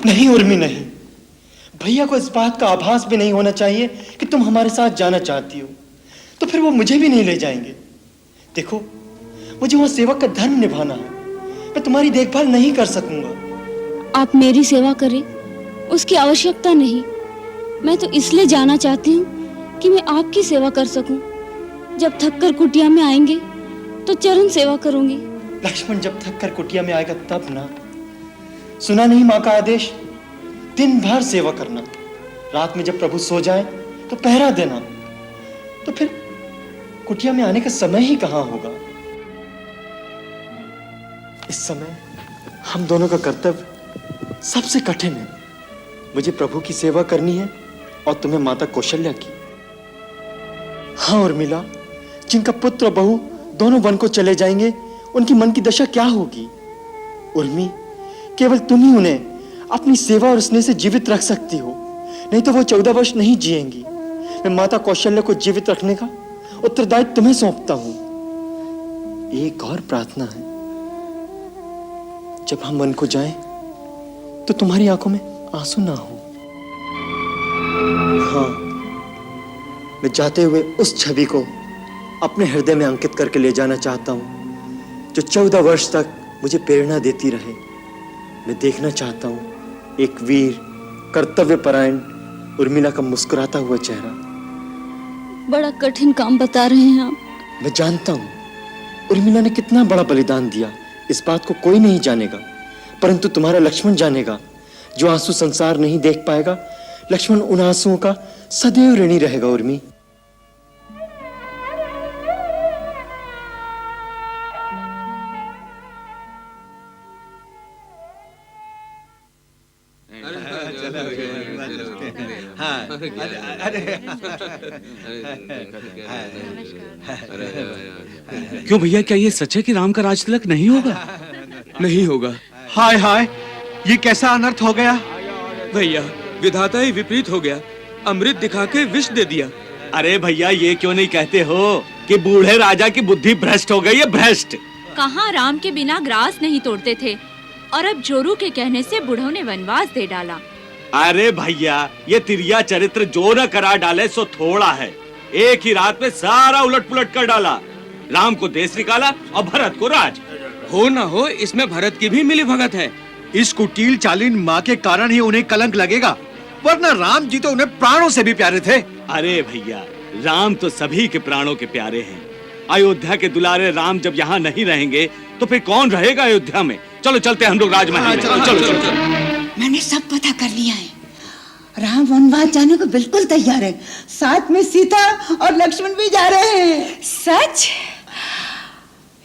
नहीं उर्मी, नहीं। भैया को इस बात का आभास भी नहीं होना चाहिए कि तुम हमारे साथ जाना चाहती हो, तो फिर वो मुझे भी नहीं ले जाएंगे। देखो, मुझे वहां सेवक का धर्म निभाना है। मैं तुम्हारी देखभाल नहीं कर सकूंगा। आप मेरी सेवा करें, उसकी आवश्यकता नहीं। मैं तो इसलिए जाना चाहती हूँ कि मैं आपकी सेवा कर सकूं। जब थककर कुटिया में आएंगे तो चरण सेवा करूंगी। लक्ष्मण जब थककर कुटिया में आएगा तब ना। सुना नहीं माँ का आदेश, दिन भर सेवा करना, रात में जब प्रभु सो जाए तो पहरा देना। तो फिर कुटिया में आने का समय ही कहां होगा। इस समय हम दोनों का कर्तव्य सबसे कठिन है। मुझे प्रभु की सेवा करनी है और तुम्हें माता कौशल्या की। हाँ उर्मिला, जिनका पुत्र और बहू दोनों वन को चले जाएंगे, उनकी मन की दशा क्या होगी। उर्मी, केवल तुम ही उन्हें अपनी सेवा और स्नेह से जीवित रख सकती हो, नहीं तो वो 14 वर्ष नहीं जिएंगी। मैं माता कौशल्या को जीवित रखने का उत्तरदायित्व तुम्हें सौंपता हूं। एक और प्रार्थना है, जब हम वन को जाएं तो तुम्हारी आंखों में आंसू ना हो। हाँ, मैं जाते हुए उस छवि को अपने हृदय में अंकित करके ले जाना चाहता हूं, जो 14 वर्ष तक मुझे प्रेरणा देती रहे। मैं देखना चाहता हूं एक वीर, कर्तव्यपरायण उर्मिला का मुस्कुराता हुआ चेहरा। बड़ा कठिन काम बता रहे हैं आप। मैं जानता हूं उर्मिला ने कितना बड़ा बलिदान दिया, इस बात को कोई नहीं जानेगा, परंतु तुम्हारा लक्ष्मण जानेगा। जो आंसू संसार नहीं देख पाएगा, लक्ष्मण उन आंसुओं का सदैव ऋणी रहेगा। उर्मी, क्यों भैया, क्या ये सच है कि राम का राज तिलक नहीं होगा? नहीं होगा। हाय हाय, ये कैसा अनर्थ हो गया। भैया, विधाता ही विपरीत हो गया, अमृत दिखा के विष दे दिया। अरे भैया, ये क्यों नहीं कहते हो कि बूढ़े राजा की बुद्धि भ्रष्ट हो गई है, भ्रष्ट। कहाँ राम के बिना ग्रास नहीं तोड़ते थे, और अब जोरू के कहने से बूढ़ों ने वनवास दे डाला। अरे भैया, ये तिरिया चरित्र जो न करा डाले सो थोड़ा है। एक ही रात में सारा उलट पुलट कर डाला। राम को देश निकाला और भरत को राज। हो न हो, इसमें भरत की भी मिली भगत है। इस कुटिल चालीन माँ के कारण ही उन्हें कलंक लगेगा, वरना राम जी तो उन्हें प्राणों से भी प्यारे थे। अरे भैया, राम तो सभी के प्राणों के प्यारे हैं। अयोध्या के दुलारे राम जब यहाँ नहीं रहेंगे तो फिर कौन रहेगा अयोध्या में। चलो चलते हम लोग राजमहल में। चलो चलो चलो। मैंने सब पता कर लिया है। राम वनवास जाने को बिल्कुल तैयार है, साथ में सीता और लक्ष्मण भी जा रहे हैं। सच?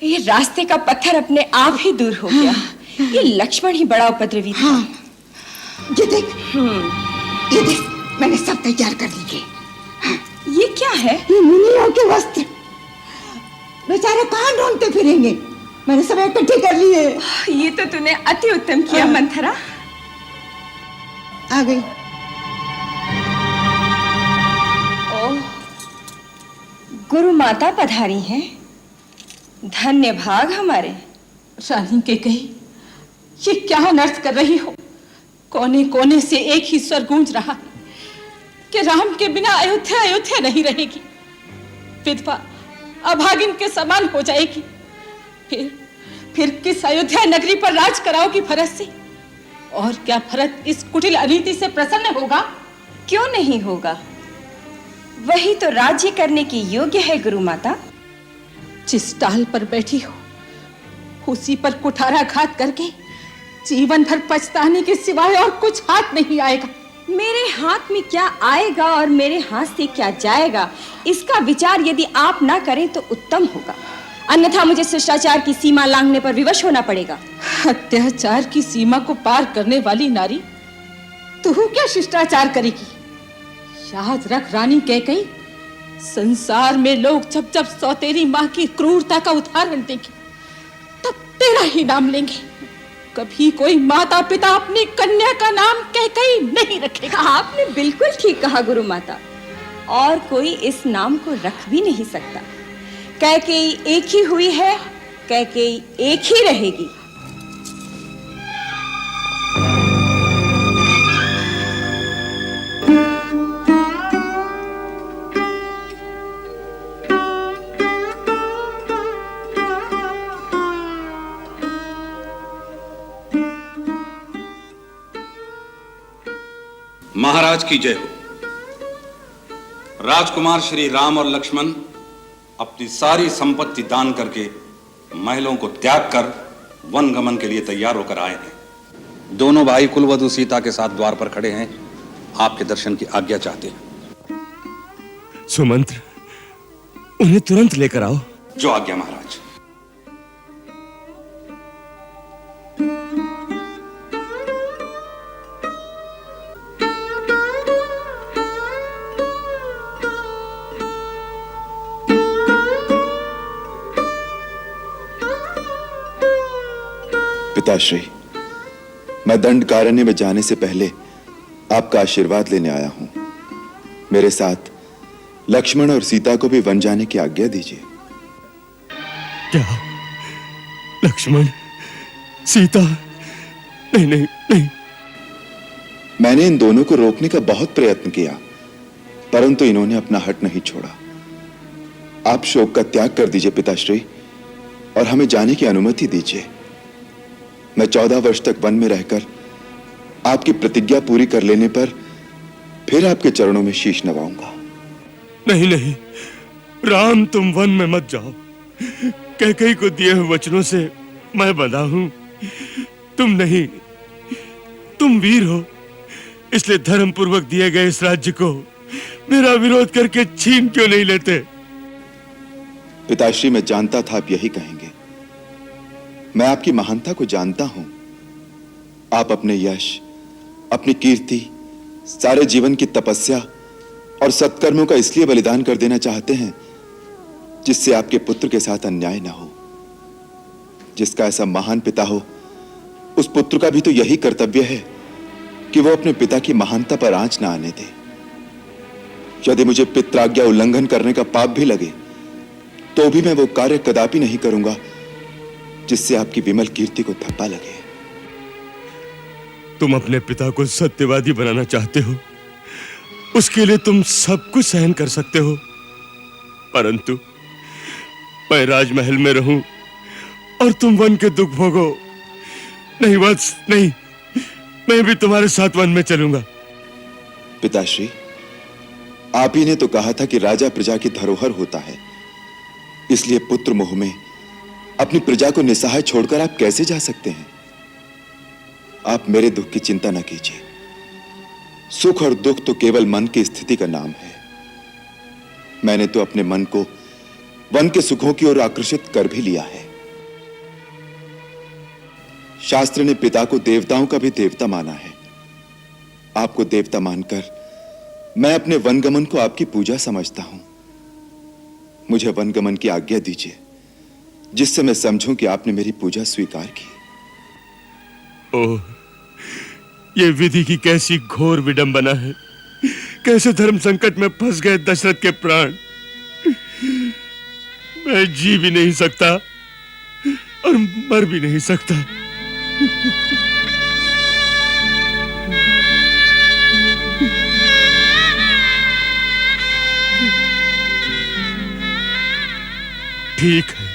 ये रास्ते का पत्थर अपने आप ही दूर हो गया। ये लक्ष्मण ही बड़ा उपद्रवी था। ये देख, ये देख, मैंने सब तैयार कर लिए। ये क्या है? ये मुनियों के वस्त्र। बेचारे कहाँ ढूंढते फिरेंगे, मैंने सब इकट्ठे कर लिए। ये तो तूने अति उत्तम किया मंथरा। आ गई। ओह, गुरु माता पधारी हैं। धन्य भाग हमारे। रानी के कही, ये क्या अनर्थ कर रही हो? कोने कोने से एक ही स्वर गूंज रहा है कि राम के बिना अयोध्या अयोध्या नहीं रहेगी, विधवा अभागिन के समान हो जाएगी। फिर किस अयोध्या नगरी पर राज कराओगी भरत से? और क्या भरत इस कुटिल अनीति से प्रसन्न होगा? क्यों नहीं होगा, वही तो राज्य करने की योग्य है गुरु माता। जिस टाल पर बैठी हो उसी पर कुठाराघात करके जीवन भर पछताने के सिवाय और कुछ हाथ नहीं आएगा। मेरे हाथ में क्या आएगा और मेरे हाथ से क्या जाएगा, इसका विचार यदि आप ना करें तो उत्तम होगा, अन्यथा मुझे शिष्टाचार की सीमा लांघने पर विवश होना पड़ेगा। अत्याचार की सीमा को पार करने वाली नारी, तू क्या शिष्टाचार करेगी? याद रख रानी कैकेयी, संसार में लोग जब जब सौतेरी माँ की क्रूरता का उदाहरण देंगे तब तेरा ही नाम लेंगे। कभी कोई माता पिता अपनी कन्या का नाम कैकेयी नहीं रखेगा। आपने बिल्कुल ठीक कहा गुरु माता, और कोई इस नाम को रख भी नहीं सकता। कैकेयी एक ही हुई है, कैकेयी एक ही रहेगी। महाराज की जय हो। राजकुमार श्री राम और लक्ष्मण अपनी सारी संपत्ति दान करके महलों को त्याग कर वन गमन के लिए तैयार होकर आए हैं। दोनों भाई कुलवधु सीता के साथ द्वार पर खड़े हैं, आपके दर्शन की आज्ञा चाहते हैं। सुमंत्र, उन्हें तुरंत लेकर आओ। जो आज्ञा महाराज। पिताश्री, मैं दंडकारण्य में जाने से पहले आपका आशीर्वाद लेने आया हूं। मेरे साथ लक्ष्मण और सीता को भी वन जाने की आज्ञा दीजिए। क्या? लक्ष्मण, सीता? नहीं नहीं नहीं। मैंने इन दोनों को रोकने का बहुत प्रयत्न किया, परंतु इन्होंने अपना हट नहीं छोड़ा। आप शोक का त्याग कर दीजिए पिताश्री, और हमें जाने की अनुमति दीजिए। मैं 14 वर्ष तक वन में रहकर आपकी प्रतिज्ञा पूरी कर लेने पर फिर आपके चरणों में शीश नवाऊंगा। नहीं नहीं राम, तुम वन में मत जाओ। कैकेयी को दिए हुए वचनों से मैं बंधा हूं। तुम नहीं, तुम वीर हो, इसलिए धर्म पूर्वक दिए गए इस राज्य को मेरा विरोध करके छीन क्यों नहीं लेते? पिताश्री, मैं जानता था आप यही कहेंगे। मैं आपकी महानता को जानता हूं। आप अपने यश, अपनी कीर्ति, सारे जीवन की तपस्या और सत्कर्मों का इसलिए बलिदान कर देना चाहते हैं जिससे आपके पुत्र के साथ अन्याय ना हो। जिसका ऐसा महान पिता हो, उस पुत्र का भी तो यही कर्तव्य है कि वो अपने पिता की महानता पर आंच ना आने दे। यदि मुझे पित्राज्ञा उल्लंघन करने का पाप भी लगे तो भी मैं वो कार्य कदापि नहीं करूंगा जिससे आपकी विमल कीर्ति को धब्बा लगे। तुम अपने पिता को सत्यवादी बनाना चाहते हो, उसके लिए तुम सब कुछ सहन कर सकते हो, परंतु मैं राजमहल में रहूं और तुम वन के दुख भोगो। नहीं वत्स, नहीं, मैं भी तुम्हारे साथ वन में चलूंगा। पिताश्री, आप ही ने तो कहा था कि राजा प्रजा की धरोहर होता है, इसलिए पुत्र मोह में अपनी प्रजा को निसहाय छोड़कर आप कैसे जा सकते हैं? आप मेरे दुख की चिंता न कीजिए। सुख और दुख तो केवल मन की स्थिति का नाम है। मैंने तो अपने मन को वन के सुखों की ओर आकर्षित कर भी लिया है। शास्त्र ने पिता को देवताओं का भी देवता माना है। आपको देवता मानकर मैं अपने वनगमन को आपकी पूजा समझता हूं। मुझे वनगमन की आज्ञा दीजिए, जिससे मैं समझूं कि आपने मेरी पूजा स्वीकार की। ओह, ये विधि की कैसी घोर विडंबना है। कैसे धर्म संकट में फंस गए दशरथ के प्राण। मैं जी भी नहीं सकता और मर भी नहीं सकता। ठीक है,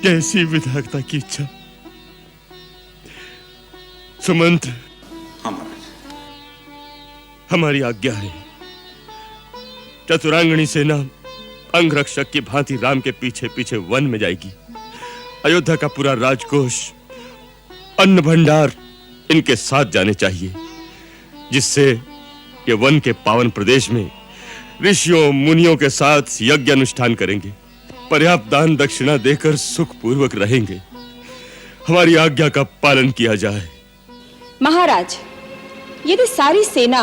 जैसी विधाता की इच्छा। सुमंत्र, हमारी आज्ञा है। चतुरांगणी सेना अंगरक्षक की भांति राम के पीछे पीछे वन में जाएगी। अयोध्या का पूरा राजकोष, अन्न भंडार इनके साथ जाने चाहिए, जिससे ये वन के पावन प्रदेश में ऋषियों मुनियों के साथ यज्ञ अनुष्ठान करेंगे। पर्याप्त दान दक्षिणा देकर सुख पूर्वक रहेंगे। हमारी आज्ञा का पालन किया जाए। महाराज, यदि सारी सेना,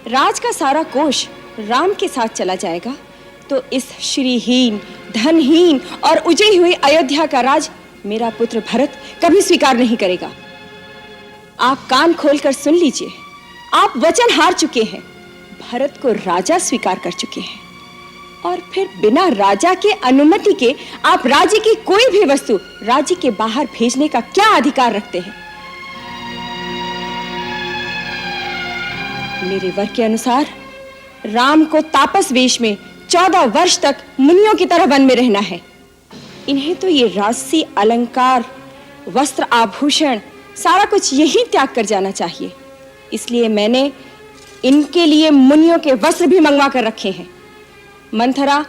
राज का सारा कोष राम के साथ चला जाएगा तो इस श्रीहीन, धनहीन और उजड़ी हुई अयोध्या का राज मेरा पुत्र भरत कभी स्वीकार नहीं करेगा। आप कान खोलकर सुन लीजिए, आप वचन हार चुके हैं। भरत को राजा स्वीकार कर चुके हैं और फिर बिना राजा के अनुमति के आप राज्य की कोई भी वस्तु राज्य के बाहर भेजने का क्या अधिकार रखते हैं? मेरे वर के अनुसार राम को तापस वेश में 14 वर्ष तक मुनियों की तरह वन में रहना है। इन्हें तो ये राजसी अलंकार, वस्त्र, आभूषण सारा कुछ यही त्याग कर जाना चाहिए। इसलिए मैंने इनके लिए मुनियों के वस्त्र भी मंगवा कर रखे हैं। मंथरा,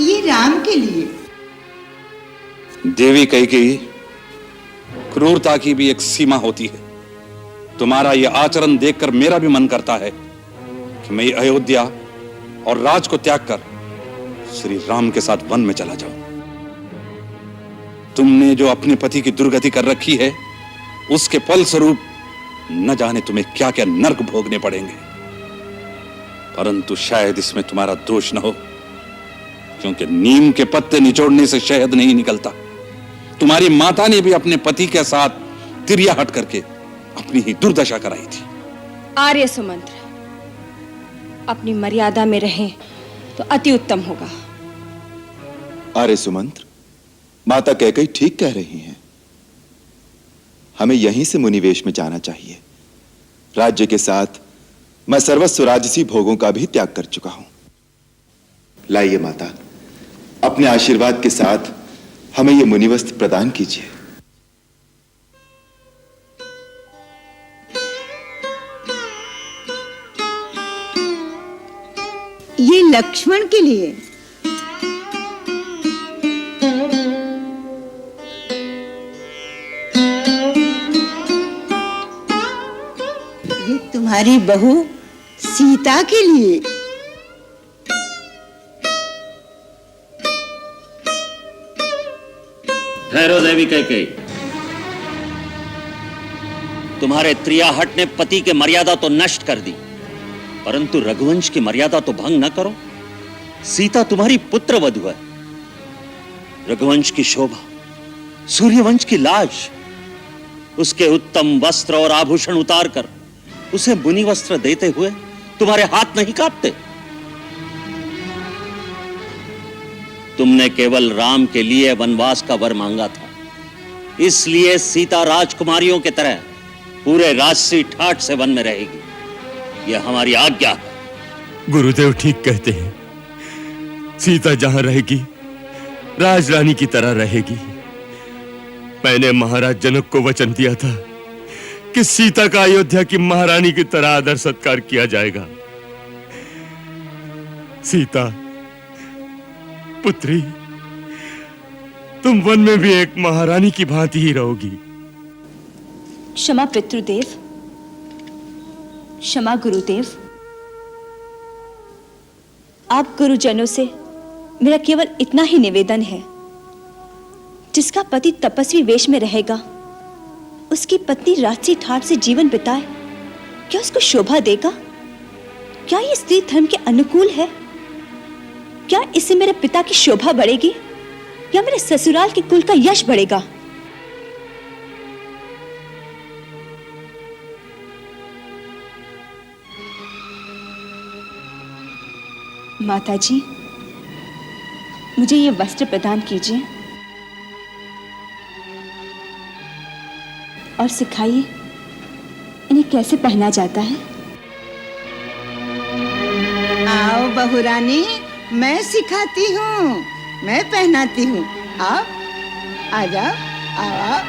ये राम के लिए। देवी कैकेयी, क्रूरता की भी एक सीमा होती है। तुम्हारा यह आचरण देखकर मेरा भी मन करता है कि मैं अयोध्या और राज को त्याग कर श्री राम के साथ वन में चला जाऊं। तुमने जो अपने पति की दुर्गति कर रखी है, उसके फलस्वरूप न जाने तुम्हें क्या क्या नरक भोगने पड़ेंगे। परंतु शायद इसमें तुम्हारा दोष न हो, क्योंकि नीम के पत्ते निचोड़ने से शहद नहीं निकलता। तुम्हारी माता ने भी अपने पति के साथ तिरिया हट करके अपनी ही दुर्दशा कराई थी। आर्य सुमंत्र, अपनी मर्यादा में रहें तो अति उत्तम होगा। आर्य सुमंत्र, माता कैकेयी ठीक कह रही हैं। हमें यहीं से मुनिवेश में जाना चाहिए। राज्य के साथ मैं सर्वस्व राजसी भोगों का भी त्याग कर चुका हूं। लाइए माता, अपने आशीर्वाद के साथ हमें यह मुनिवस्त्र प्रदान कीजिए। ये लक्ष्मण के लिए। ये तुम्हारी बहू सीता के लिए। ठहरो देवी कैकेयी, तुम्हारे त्रियाहट ने पति के मर्यादा तो नष्ट कर दी, परंतु रघुवंश की मर्यादा तो भंग न करो। सीता तुम्हारी पुत्र वधू है। रघुवंश की शोभा, सूर्यवंश की लाज, उसके उत्तम वस्त्र और आभूषण उतार कर उसे मुनि वस्त्र देते हुए तुम्हारे हाथ नहीं कांपते। तुमने केवल राम के लिए वनवास का वर मांगा था, इसलिए सीता राजकुमारियों की तरह पूरे राजसी ठाट से वन में रहेगी। यह हमारी आज्ञा है। गुरुदेव ठीक कहते हैं। सीता जहां रहेगी, राजरानी की तरह रहेगी। मैंने महाराज जनक को वचन दिया था कि सीता का अयोध्या की महारानी की तरह आदर सत्कार किया जाएगा। सीता पुत्री, तुम वन में भी एक महारानी की भांति ही रहोगी। क्षमा पितृदेव, क्षमा गुरुदेव। आप गुरुजनों से मेरा केवल इतना ही निवेदन है, जिसका पति तपस्वी वेश में रहेगा, उसकी पत्नी राजसी ठाट से जीवन बिताए, क्या उसको शोभा देगा? क्या ये स्त्री धर्म के अनुकूल है? क्या इससे मेरे पिता की शोभा बढ़ेगी या मेरे ससुराल के कुल का यश बढ़ेगा? माताजी, मुझे ये वस्त्र प्रदान कीजिए और सिखाइए इन्हें कैसे पहना जाता है। आओ बहुरानी, मैं सिखाती हूँ, मैं पहनाती हूँ। आओ, आ जाओ, आओ आओ।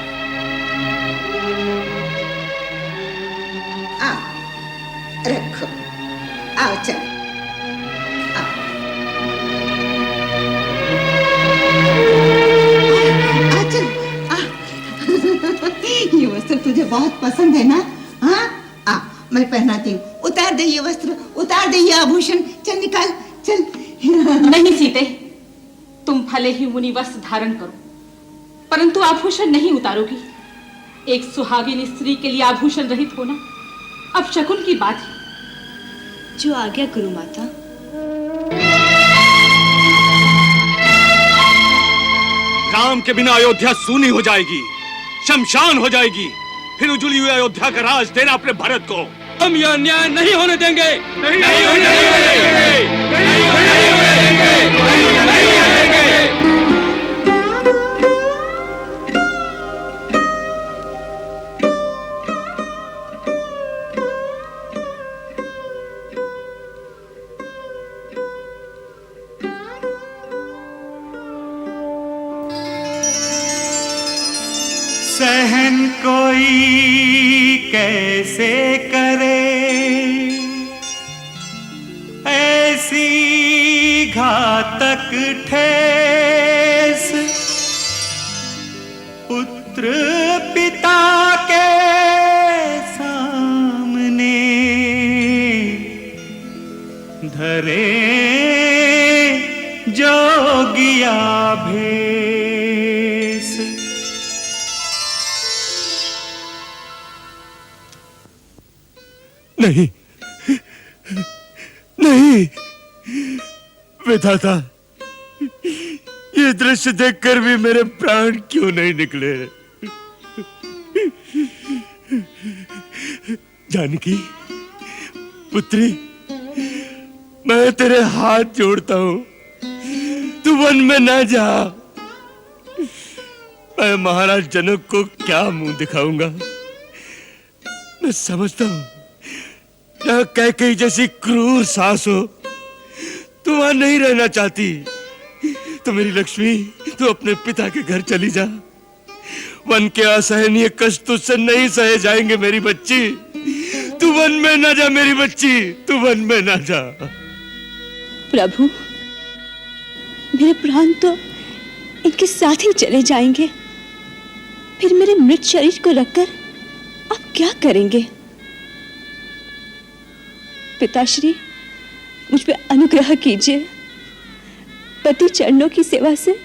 आओ, रखो, आओ चलो। ये वस्त्र तुझे बहुत पसंद है ना? हाँ, आ, मैं पहनाती हूँ। उतार दे ये वस्त्र, उतार दे ये आभूषण। चल निकाल, चल। नहीं सीते, तुम भले ही मुनि वस्त्र धारण करो, परंतु आभूषण नहीं उतारोगी। एक सुहागिन स्त्री के लिए आभूषण रहित होना अब शकुन की बात है। जो आ गया गुरु माता। राम के बिना अयोध्या सूनी हो जाएगी, शमशान हो जाएगी। फिर उजली हुई अयोध्या का राज देना अपने भरत को। हम यह अन्याय नहीं होने देंगे। नहीं होने देंगे। कोई कैसे करे ऐसी घातक ठेस, पुत्र पिता के सामने धरे जोगिया भेस। नहीं, नहीं विधाता, ये दृश्य देखकर भी मेरे प्राण क्यों नहीं निकले? जानकी पुत्री, मैं तेरे हाथ जोड़ता हूं, तू वन में ना जा। मैं महाराज जनक को क्या मुंह दिखाऊंगा? मैं समझता हूं ना कैकेयी जैसी क्रूर सास हो, तू वहां नहीं रहना चाहती, तो मेरी लक्ष्मी तू अपने पिता के घर चली जा। वन के असहनीय कष्ट तुझसे नहीं सहे जाएंगे मेरी बच्ची। तू वन में ना जा मेरी बच्ची, तू वन में ना जा। प्रभु, मेरे प्राण तो इनके साथ ही चले जाएंगे, फिर मेरे मृत शरीर को रखकर आप क्या करेंगे? पिताश्री, मुझ पे अनुग्रह कीजिए। पति चरणों की सेवा से